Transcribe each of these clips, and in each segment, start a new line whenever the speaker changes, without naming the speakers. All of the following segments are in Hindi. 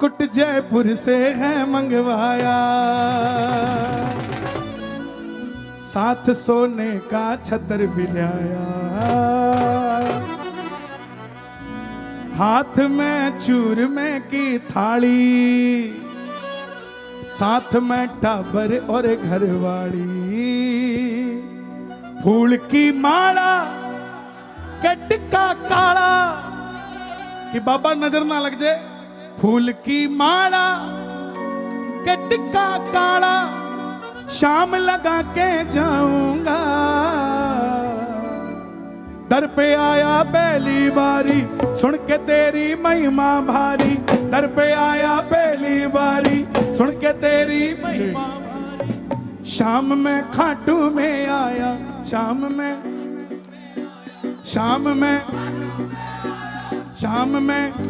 मुकुट जयपुर से है मंगवाया, साथ सोने का छतर भी लाया, हाथ में चूरमे की थाली, साथ में टाबर और घरवाली, फूल की माला के टिक्का काला कि बाबा नजर ना लग जाए, फूल की माला के टिक्का काला, शाम लगा के जाऊंगा, दर पे आया पहली बारी, सुन के तेरी महिमा भारी, दर पे आया पहली बारी, सुन के तेरी महिमा भारी, शाम में खाटू में आया, शाम में, शाम में, शाम में,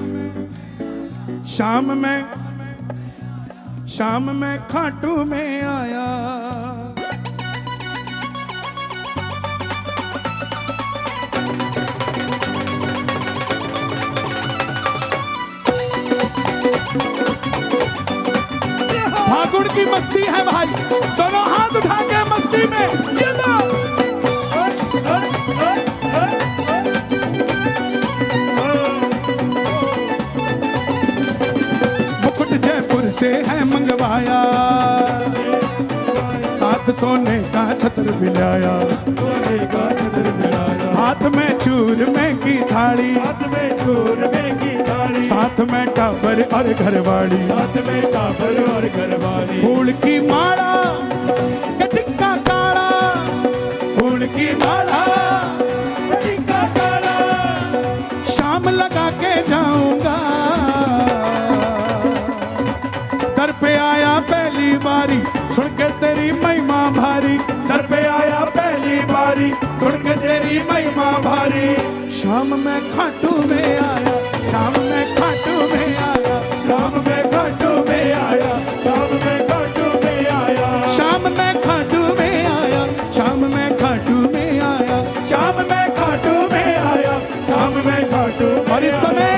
शाम में, शाम में खाटू में आया। फागुन की मस्ती है भाई, दोनों हाथ उठा के मस्ती में ये लो। मुकुट जयपुर से है मंगवाया, साथ सोने का छतर भी लाया, हाथ में चूरमे की थाली, हाथ में चूरमे की थाली, साथ में टाबर और घरवाली, साथ में टाबर और घरवाली, फूल की माला के टिक्का काला, फूल की माला के टिक्का काला, शाम लगा के जाऊंगा, दर पे आया पहली बारी, सुन के तेरी महिमा भारी, दर पे आया पहली बारी, सुन के तेरी महिमा भारी, शाम में खाटू में आया, शाम में खाटू में आया, शाम में खाटू में आया, शाम में खाटू में आया, शाम में खाटू में आया, शाम में खाटू में आया, शाम में खाटू में आया, शाम में खाटू। और इस समय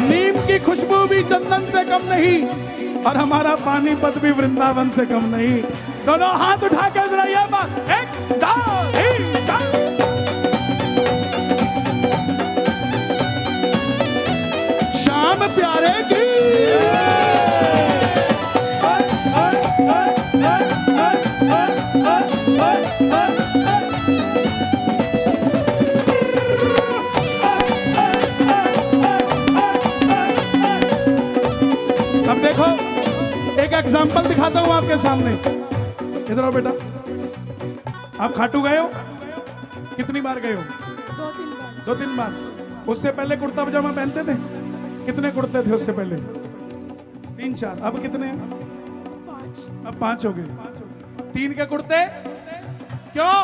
नीम की खुशबू भी चंदन से कम नहीं, और हमारा पानीपत भी वृंदावन से कम नहीं। दोनों हाथ उठा के जरा ये बात, एक दो तीन चार। श्याम प्यारे की अब देखो एक एग्जाम्पल दिखाता हूं आपके सामने। इधर आओ बेटा, आप खाटू गए हो? कितनी बार गए हो?
2-3 बार।
2-3 बार। उससे पहले कुर्ता पजामा पहनते थे? कितने कुर्ते थे उससे पहले? 3-4। अब कितने हैं?
5।
अब 5 हो गए। 3 के कुर्ते क्यों?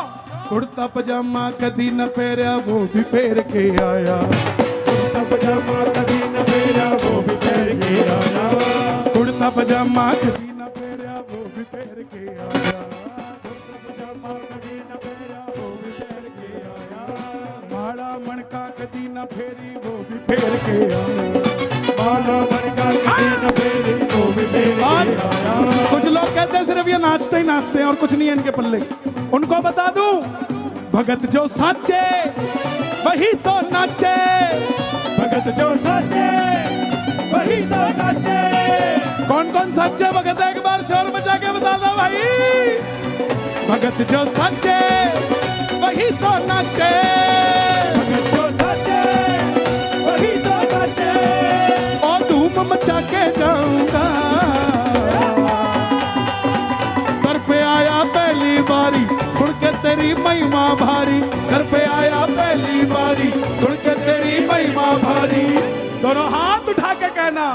कुर्ता पजामा कदी न पहरा वो भी पहन के आया, कुर्ता पजामा कदी न पहरा वो भी पहन के आया, कुर्ता पजामा कदी न पहरा वो भी पहन के आया, कुर्ता पजामा कदी न पहरा वो भी पहन के आया, माला मणका कदी न फेरी वो भी पहन के आया, माला मणका कदी न फेरी वो भी पहन के आया। कुछ लोग कहते हैं सिर्फ ये नाचते ही नाचते हैं और कुछ नहीं है इनके पल्ले। उनको बता दूं, भगत जो साचे वही तो नाचे, भगत जो साचे वही तो नाचे। कौन कौन सच्चे भगत है? एक बार शोर मचा के बता दो भाई। भगत जो सच्चे वही तो नाचे, भगत जो सच्चे वही तो नाचे, और धूम मचा के जाऊंगा, घर पे आया पहली बारी, सुन के तेरी महिमा भारी, घर पे आया पहली बारी, सुन के तेरी महिमा भारी। दोनों हाथ उठा के कहना,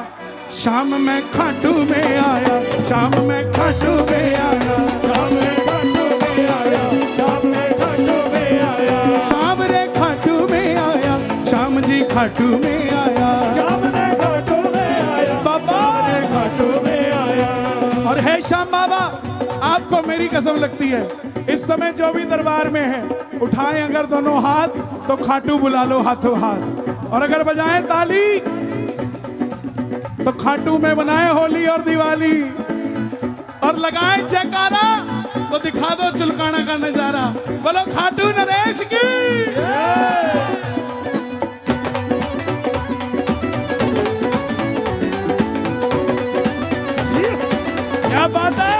शाम में खाटू में आया, शाम में खाटू में आया, शाम में खाटू में आया, शाम में खाटू में आया, शाम रे खाटू में आया, शाम जी खाटू में आया, शाम रे खाटू में आया, बाबा रे खाटू में आया। और है श्याम बाबा, आपको मेरी कसम लगती है, इस समय जो भी दरबार में है उठाएं अगर दोनों हाथ तो खाटू बुला लो हाथों हाथ, और अगर बजाएं ताली तो खाटू में बनाए होली और दिवाली और लगाए जयकारा, तो दिखा दो चुलकाना का नजारा। बोलो खाटू नरेश की। क्या बात है।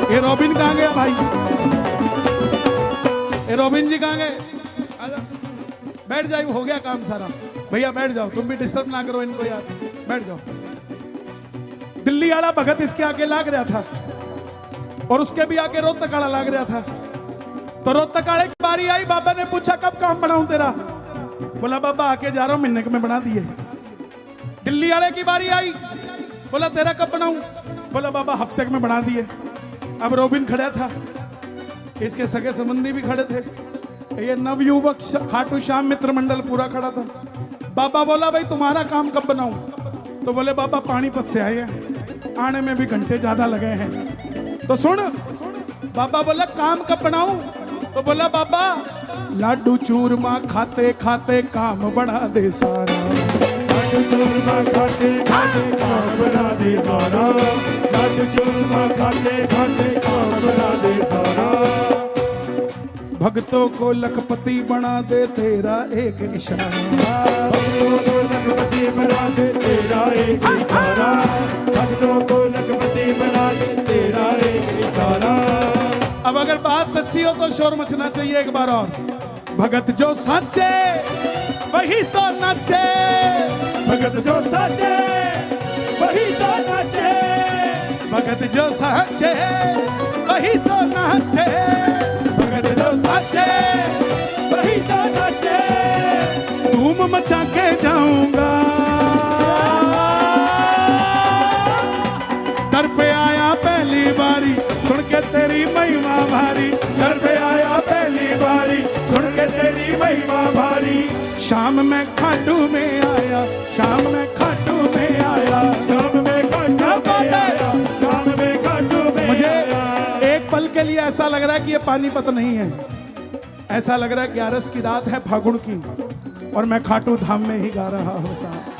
ये रॉबिन कहाँ गया भाई? ये रॉबिन जी कहाँ गए? बैठ जाओ, हो गया काम सारा। भैया बैठ जाओ, तुम भी डिस्टर्ब ना करो इनको यार, बैठ जाओ। दिल्ली वाला भगत इसके आगे लाग रहा था और उसके भी आगे रोहतकाड़ा लाग रहा था। तो रोहतकाड़े की बारी आई, बाबा ने पूछा कब काम बनाऊं तेरा? बोला बाबा आके जा रहा हूं, महीने में बना दिए। दिल्ली वाले की बारी आई, बोला तेरा कब बनाऊं? बोला बाबा हफ्ते में बना दिए। अब रोबिन खड़ा था, इसके सगे संबंधी भी खड़े थे, ये नवयुवक खाटू श्याम मित्र मंडल पूरा खड़ा था। बाबा बोला भाई तुम्हारा काम कब बनाऊं? तो बोले बाबा पानीपत से आए हैं, आने में भी घंटे ज्यादा लगे हैं। तो सुन, बाबा बोला काम कब बनाऊं? तो बोला बाबा लाडू चूरमा खाते खाते काम बढ़ा दे सारा।
लाडू चूरमा खाते खाते काम बढ़ा दे सारा। लाडू चूरमा खाते खाते काम बढ़ा दे सारा।
भक्तों को लखपति बना दे तेरा एक इशारा।
भक्तों को लखपति बना दे तेरा एक इशारा। भक्तों को लखपति बना दे तेरा एक इशारा।
अब अगर बात सच्ची हो तो शोर मचना चाहिए एक बार और। भगत जो सच्चे वही तो नचे।
भगत जो सच्चे वही तो नचे।
भगत जो सच्चे वही तो नचे। भगत जो सच्चे
वही तो नचे।
धूम मचा के जाऊंगा, दर पे आया पहली बारी सुन के तेरी महिमा भारी।
दर पे आया पहली बारी सुन के तेरी महिमा भारी।
शाम में खाटू में आया, शाम में खाटू में आया,
शाम में खाटू में आया। शाम में खाटू में
मुझे
आया।
एक पल के लिए ऐसा लग रहा है कि ये पानीपत नहीं है, ऐसा लग रहा है 11 की रात है फागुन की और मैं खाटू धाम में ही गा रहा हूँ साहब।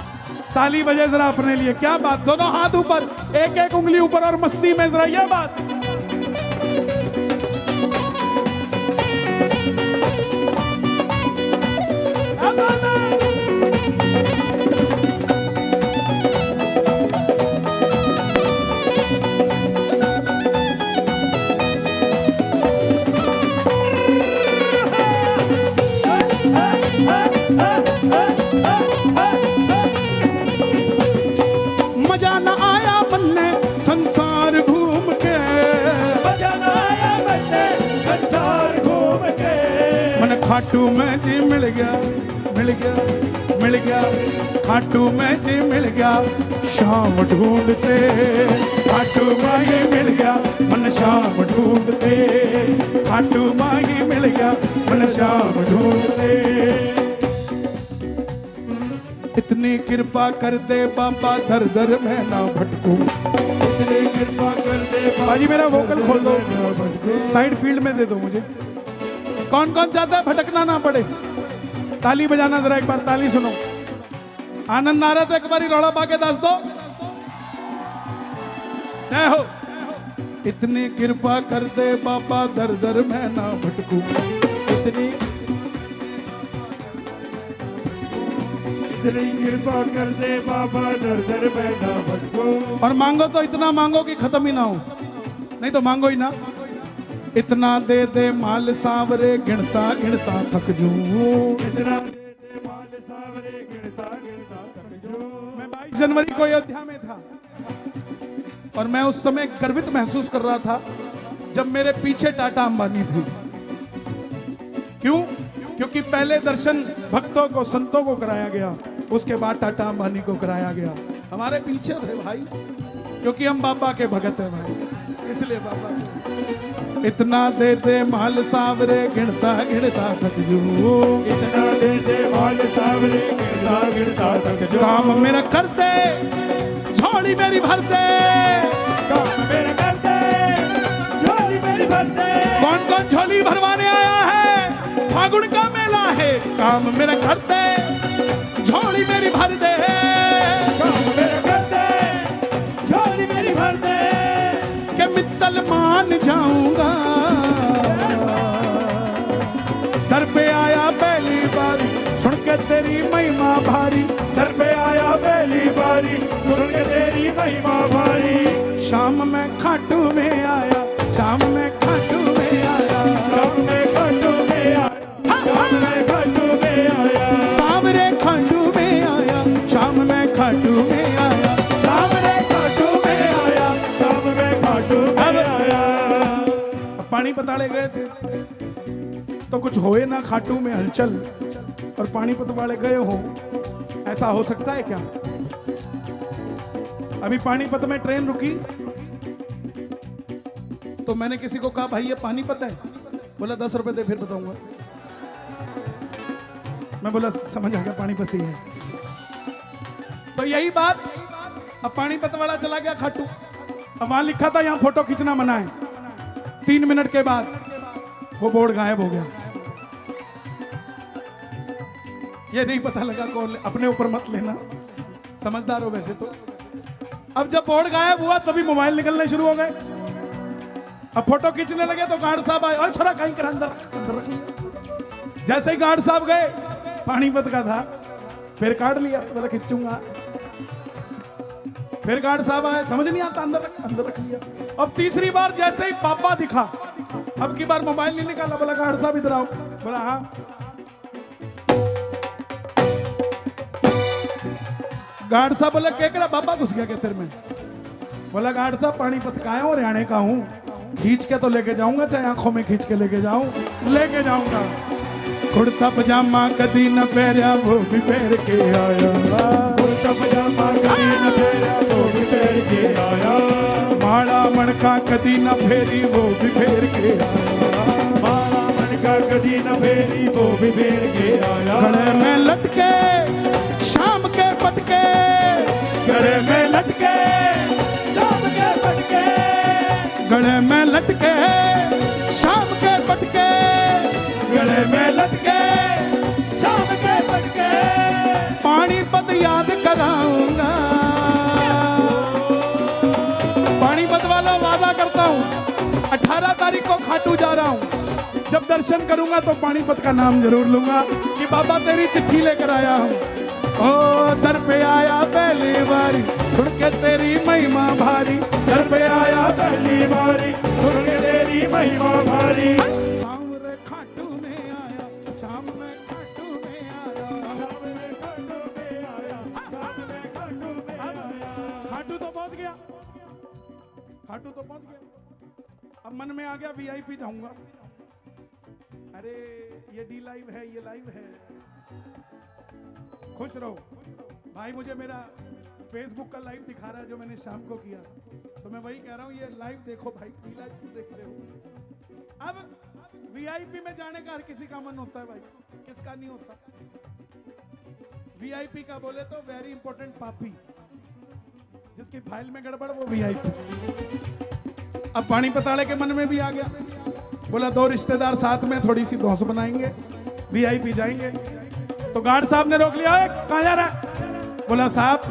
ताली बजे जरा अपने लिए। क्या बात, दोनों हाथ ऊपर, एक एक उंगली ऊपर और मस्ती में जरा ये बात। मजा न आया बनने संसार घूम के।
मजा न आया बनने संसार घूम के।
मन खाटू में जी मिल गया, मिल गया, मिल गया। खाटू में जी मिल गया शाम ढूंढते। खाटू माही मिल गया मन शाम ढूंढते। खाटू माही मिल गया मन शाम ढूंढते। इतनी कृपा कर दे बाबा दर दर में ना भटकूं।
इतनी कृपा कर दे
बाजी मेरा वोकल खोल दो, साइड फील्ड में दे दो मुझे। कौन कौन चाहता है भटकना ना पड़े? ताली बजाना जरा एक बार, ताली सुनो। आनंद आ रहा तो एक बार रौला पाके दस दो। जय हो। इतनी कृपा कर दे बाबा दर दर में ना भटकूं।
इतनी कृपा कर दे बाबा दर दर में ना भटको।
और मांगो तो इतना मांगो कि खत्म ही ना हो, नहीं तो मांगो ही ना। इतना दे दे माल सांवरे गिनता गिनता थक जूं।
इतना दे दे माल सावरे गिनता गिनता थक जूं।
मैं 22 जनवरी को अयोध्या में था और मैं उस समय गर्वित महसूस कर रहा था जब मेरे पीछे टाटा अंबानी थी। क्यों? क्योंकि पहले दर्शन भक्तों को संतों को कराया गया, उसके बाद टाटा अंबानी को कराया गया। हमारे पीछे थे भाई, क्योंकि हम बाबा के भगत हैं भाई, इसलिए बाबा के। इतना दे दे माल सांवरे गिनता गिनता थक जूं।
इतना दे दे माल सावरे गिनता गिनता थक जूं।
काम मेरा कर दे छोड़ झोली मेरी भर दे।
काम मेरा कर दे, झोली मेरी भर दे।
कौन कौन झोली भरवाने आया है? फागुन का मेला है, काम मेरा कर दे, झोली मेरी भर दे।
काम मेरा कर दे, झोली मेरी भर दे।
के मित्तल मान जाऊंगा, दर पे आया पहली बारी, सुन के तेरी महिमा भारी।
दर पे आया पहली बारी, सुन के तेरी महिमा भारी।
शाम में खाटू में आया, शाम में खाटू में आया,
शाम में खाटू में आया, शाम में खाटू में आया।
सावरे खाटू में आया, शाम में खाटू में आया,
सावरे खाटू में आया, शाम में खाटू में आया।
अब पानी पताले गए थे तो कुछ होए ना खाटू में हलचल, और पानीपत वाले गए हो, ऐसा हो सकता है क्या? अभी पानीपत में ट्रेन रुकी तो मैंने किसी को कहा भाई ये पानीपत है? बोला 10 रुपए दे फिर बताऊंगा। मैं बोला समझ आ गया पानीपत ही है। तो यही बात, अब पानीपत वाला चला गया खाटू, अब वहां लिखा था यहां फोटो खींचना मना है। 3 मिनट के बाद वो बोर्ड गायब हो गया। ये नहीं पता लगा कौन, अपने ऊपर मत लेना, समझदार हो वैसे तो। अब जब बोर्ड गायब हुआ तभी मोबाइल निकलने शुरू हो गए। अब फोटो खींचने लगे तो गार्ड साहब आए, और छोरा कहीं कर अंदर रख लिया। जैसे ही गार्ड साहब गए, पानीपत का था, फिर काट लिया, बोला खींचूंगा। फिर गार्ड साहब आए, समझ नहीं आता, अंदर रख लिया। अब तीसरी बार जैसे ही पापा दिखा, अब की बार मोबाइल नहीं निकाला, बोला गार्ड साहब इधर आओ। बोला हाँ। गार्ड साहब बोला क्या करा? बाबा घुस गया क्या तेरे में? बोला गार्ड साहब पानीपत का है और हरियाणा का हूँ, खींच के तो लेके जाऊंगा, चाहे आंखों में खींच के लेके जाऊंगा। कुर्ता पजामा कदी न पहरा वो भी पहन के आया,
कुर्ता पजामा कदी न पहरा वो भी पहन के आया।
माड़ा मणका कदी न फेरी वो भी फेर के आया,
माड़ा मणका कदी न फेरी वो भी फेर के आया।
गले में लटके शाम के पटके,
गले में लटके शाम के पटके,
गले में लटके शाम के पटके,
गले में लटके शाम के पटके।
पानीपत याद कराऊंगा, पानीपत वाला वादा करता हूँ 18 तारीख को खाटू जा रहा हूँ। जब दर्शन करूंगा तो पानीपत का नाम जरूर लूंगा कि बाबा तेरी चिट्ठी लेकर आया हूँ। ओ दर पे आया पहली बारी, सुन के तेरी महिमा भारी।
दर पे आया पहली बारी, सुन के तेरी महिमा भारी।
सावरे खाटू में आया, शाम में खाटू में आया,
शाम में खाटू में आया, शाम में खाटू में आया।
खाटू तो पहुंच गया, खाटू तो पहुंच गया। अब मन में आ गया वीआईपी जाऊंगा। अरे ये डी लाइव है, ये लाइव है, खुश रहो भाई। मुझे मेरा फेसबुक का लाइव दिखा रहा है जो मैंने शाम को किया, तो मैं वही कह रहा हूँ ये लाइव देखो भाई, डी लाइव क्यों देख रहे हो? अब वीआईपी में जाने का हर किसी का मन होता है भाई, किसका नहीं होता? वीआईपी का बोले तो वेरी इंपॉर्टेंट पापी, जिसकी फाइल में गड़बड़ वो वीआईपी। अब पानीपत वाले के मन में भी आ गया, बोला 2 रिश्तेदार साथ में थोड़ी सी दोस्त बनाएंगे, वीआईपी जाएंगे। तो गार्ड साहब ने रोक लिया, कहाँ जा रहा है? बोला साहब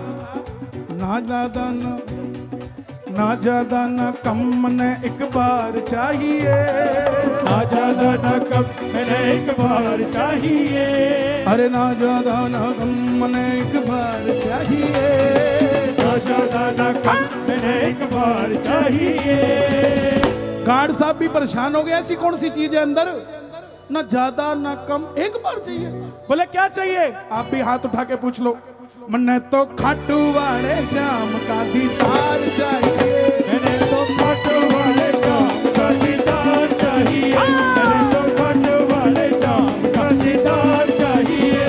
ना ज्यादा ना कम, मैंने एक बार चाहिए।
ना ज्यादा ना कम, मैंने एक बार चाहिए।
अरे ना ज्यादा ना कम, मैंने एक बार चाहिए।
ना ज्यादा ना कम, मैंने एक बार चाहिए।
गार्ड साहब भी परेशान हो गए, ऐसी कौन सी चीज है अंदर, ना ज्यादा ना कम, एक बार चाहिए। बोले क्या चाहिए? आप भी हाथ उठा के पूछ लो। मैंने तो खाटू वाले श्याम का दीदार चाहिए,
मैंने तो खाटू वाले श्याम का दीदार चाहिए। मैंने तो खाटू वाले श्याम का दीदार चाहिए।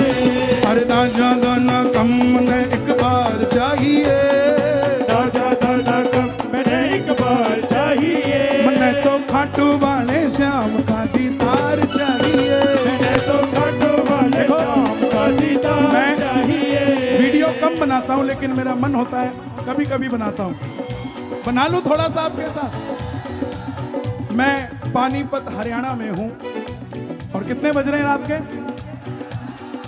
अरे ना ज्यादा ना कम, मैंने एक बार चाहिए।
ना ज्यादा ना कम, मैंने एक बार चाहिए।
मैंने तो खाटू वाले श्याम का दीदार चाहिए।
मैंने तो खाटू वाले श्याम का दीदार चाहिए।
वीडियो कम कम बनाता हूँ, लेकिन मेरा मन होता है कभी कभी बनाता हूँ। बना लूँ थोड़ा सा आपके साथ। मैं पानीपत हरियाणा में हूँ और कितने बज रहे हैं रात के?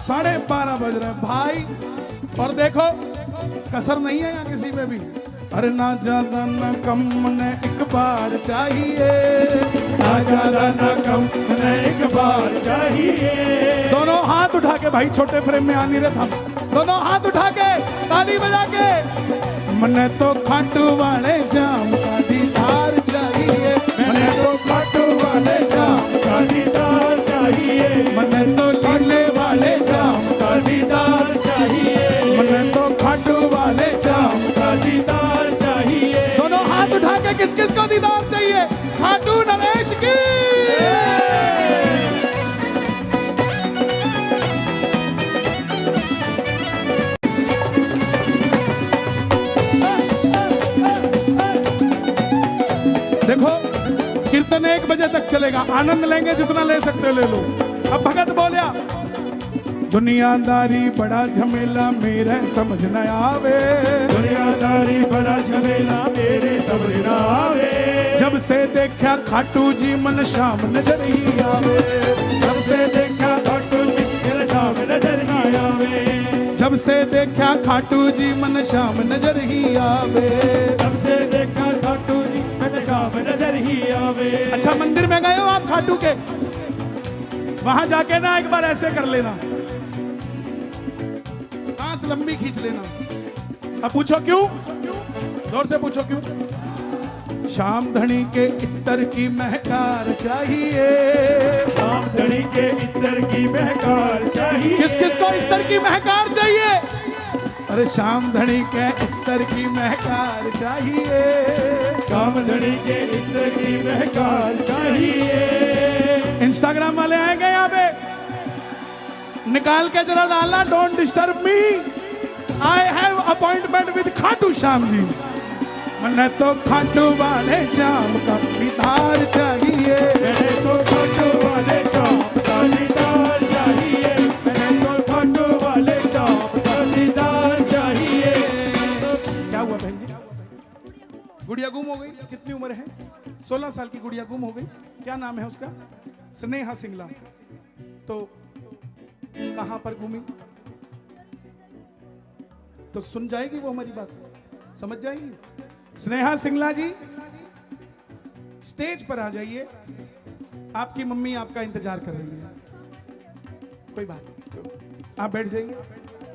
12:30 बज रहे हैं भाई। और देखो कसर नहीं है यहाँ किसी में भी। अरे ना ज्यादा ना कम, ने एक बार चाहिए,
ना ज्यादा ना कम, ने एक बार चाहिए।
दोनों हाथ उठा के भाई, छोटे फ्रेम में आ नहीं रहे हम, दोनों हाथ उठा के ताली बजा के। मने तो खाटू वाले श्याम का दीदार चाहिए,
मैंने तो खाटू वाले श्याम का दीदार चाहिए।
मने तो लीले वाले श्याम
का दीदार चाहिए।
मने तो खाटू वाले श्याम
का दीदार चाहिए।
दोनों हाथ उठा के किस किस को दीदार चाहिए? खाटू नरेश की। देखो कीर्तन 1 बजे तक चलेगा, आनंद लेंगे जितना ले सकते हो ले लो। अब भगत बोलिया, दुनियादारी बड़ा झमेला मेरे समझ न आवे,
दुनियादारी बड़ा झमेला मेरे समझ न आवे।
जब से देखा खाटू जी मन शाम नजर ही आवे,
जब से देखा खाटू जी मन शाम नजर ही आवे।
जब से देखा खाटू जी मन शाम नजर ही आवे।
जब से देखा खाटू जी मन शाम नजर ही आवे।
अच्छा मंदिर में गए हो आप खाटू के? वहां जाके ना एक बार ऐसे कर लेना, सांस लंबी खींच लेना। अब पूछो क्यों? जोर से पूछो क्यों? शाम धनी के इत्तर की महकार चाहिए,
शाम धनी के इत्तर की महकार चाहिए।
किस किस को इत्तर की महकार चाहिए? अरे शाम धनी के इत्तर की महकार चाहिए,
शाम धनी के इत्तर की महकार चाहिए।
इंस्टाग्राम वाले आएंगे यहाँ पे, निकाल के जरा डालना, don't disturb me, I have appointment with Khatu Shyam ji. मैंने तो खाटू वाले श्याम का दीदार चाहिए,
मैंने तो खाटू वाले श्याम का दीदार चाहिए। मैंने तो खाटू वाले श्याम का दीदार चाहिए।
क्या हुआ बहन जी? गुड़िया गुम हो गई? कितनी उम्र है? 16 साल की गुड़िया गुम हो गई। क्या नाम है उसका? स्नेहा सिंगला। तो कहां पर घूमी? तो सुन जाएगी वो हमारी बात, समझ जाएगी। स्नेहा सिंगला जी स्टेज पर आ जाइए, आपकी मम्मी आपका इंतजार कर रही है। कोई बात नहीं, आप बैठ जाइए,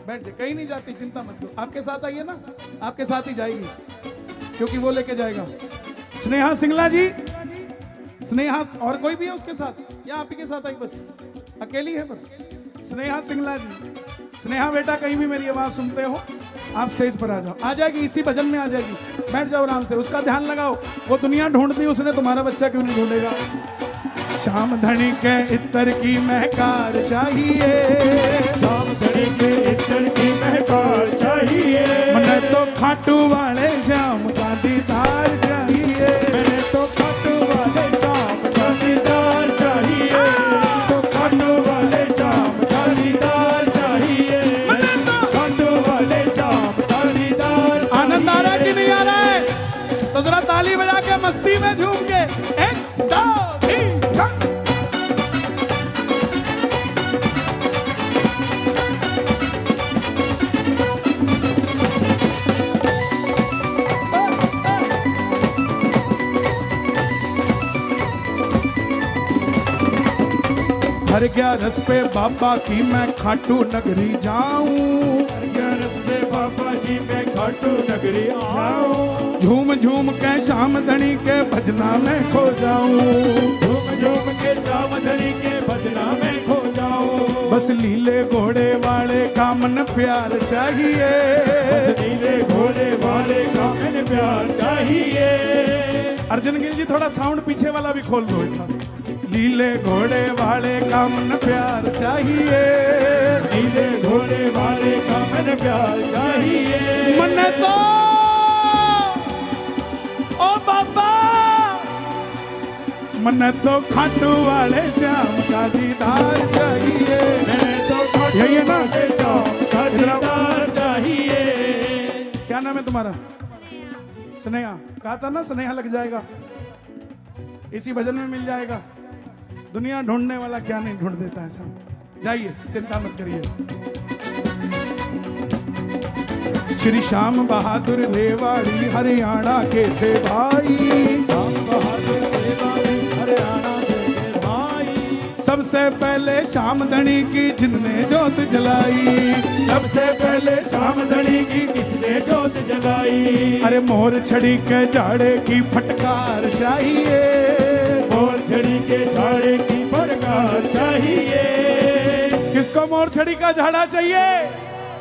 बैठ जाइए, कहीं नहीं जाती, चिंता मत करो। आपके साथ आइए ना, आपके साथ ही जाएगी क्योंकि वो लेके जाएगा। स्नेहा सिंगला जी, स्नेहा और कोई भी है उसके साथ या आप ही के साथ आई? बस अकेली है बस। स्नेहा सिंगला जी, स्नेहा बेटा कहीं भी मेरी आवाज सुनते हो आप स्टेज पर आ जाओ। आ जाएगी, इसी भजन में आ जाएगी। बैठ जाओ आराम से, उसका ध्यान लगाओ। वो दुनिया ढूंढती, उसने तुम्हारा बच्चा क्यों नहीं ढूंढेगा? शाम धनी के इत्तर की महकार चाहिए,
शाम धनी के इत्तर की महकार चाहिए।
मैंने तो खाटू वाले श्याम का दीदार चाहिए,
मैंने तो खाटू वाले श्याम का दीदार चाहिए। तो खाटू वाले श्याम का दीदार चाहिए। मैंने तो खाटू वाले श्याम का दीदार।
आनंद आ रहा है कि नहीं आ रहा है? तो जरा ताली बजा के मस्ती में झूम के 1 2 3 4। हर 11 पे बाबा की मैं खाटू नगरी जाऊं,
ग्यारस में बाबा जी मैं खाटू नगरी आऊं।
झूम झूम के शाम धनी के भजना में खो जाऊं,
झूम झूम के शाम धनी के भजना में खो जाऊं।
बस लीले घोड़े वाले का मन प्यार चाहिए,
नीले घोड़े वाले का मन प्यार चाहिए।
अर्जुन गिल जी थोड़ा साउंड पीछे वाला भी खोल दो इतना। लीले घोड़े वाले का मन प्यार चाहिए,
नीले घोड़े वाले का मन प्यार चाहिए।
मन तो ओ बाबा, मन तो खाटू वाले श्याम का दीदार चाहिए।
मैंने तो खाटू
यही है ना?
वाले श्याम का दीदार चाहिए।
क्या नाम है तुम्हारा? स्नेहा। कहा था ना स्नेहा लग जाएगा, इसी भजन में मिल जाएगा। दुनिया ढूंढने वाला क्या नहीं ढूंढ देता है सब। जाइए, चिंता मत करिए। श्री श्याम बहादुर रेवाड़ी हरियाणा के थे भाई,
श्याम बहादुर रेवाड़ी हरियाणा के थे भाई।
सबसे पहले श्याम धनी की जिनने जोत जलाई,
सबसे पहले श्याम धनी की किसने जोत जलाई।
अरे मोर छड़ी के जाड़े की फटकार चाहिए,
मोर छड़ी के झाड़े की फटकार चाहिए।
किसको मोर छड़ी का झाड़ा चाहिए?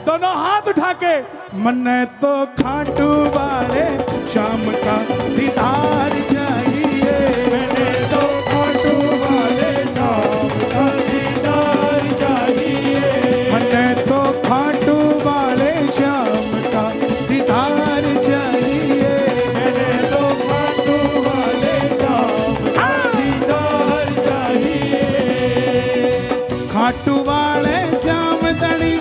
दोनों हाथ उठा के। मन्ने तो खाटू वाले श्याम का दीदार चाहिए,
मैंने तो खाटू वाले श्याम का दीदार चाहिए।
मन्ने तो खाटू वाले श्याम का दीदार चाहिए।
मैंने तो खाटू वाले श्याम का दीदार चाहिए।
खाटू वाले श्याम धनी,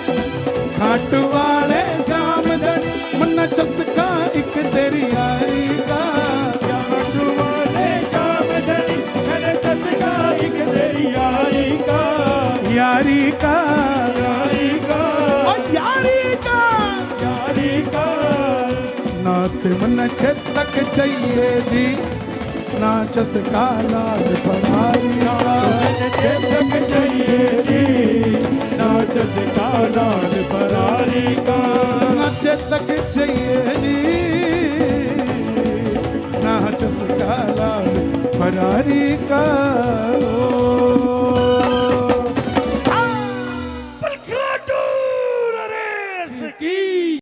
खाटू वाले श्याम धनी, मन्ना चस्का एक तेरी यारी का।
खाटू वाले श्याम धनी, मैंने चस्का एक तेरी यारी का।
यारी का,
यारी का,
यारी का,
यारी का।
नात मन तक चाहिए जी, ना चस्का लाल परारी का।
तक चाहिए जी, नाच का लाल परारी का।
नाच तक चाहिए जी, नाच सका लाल परारी का।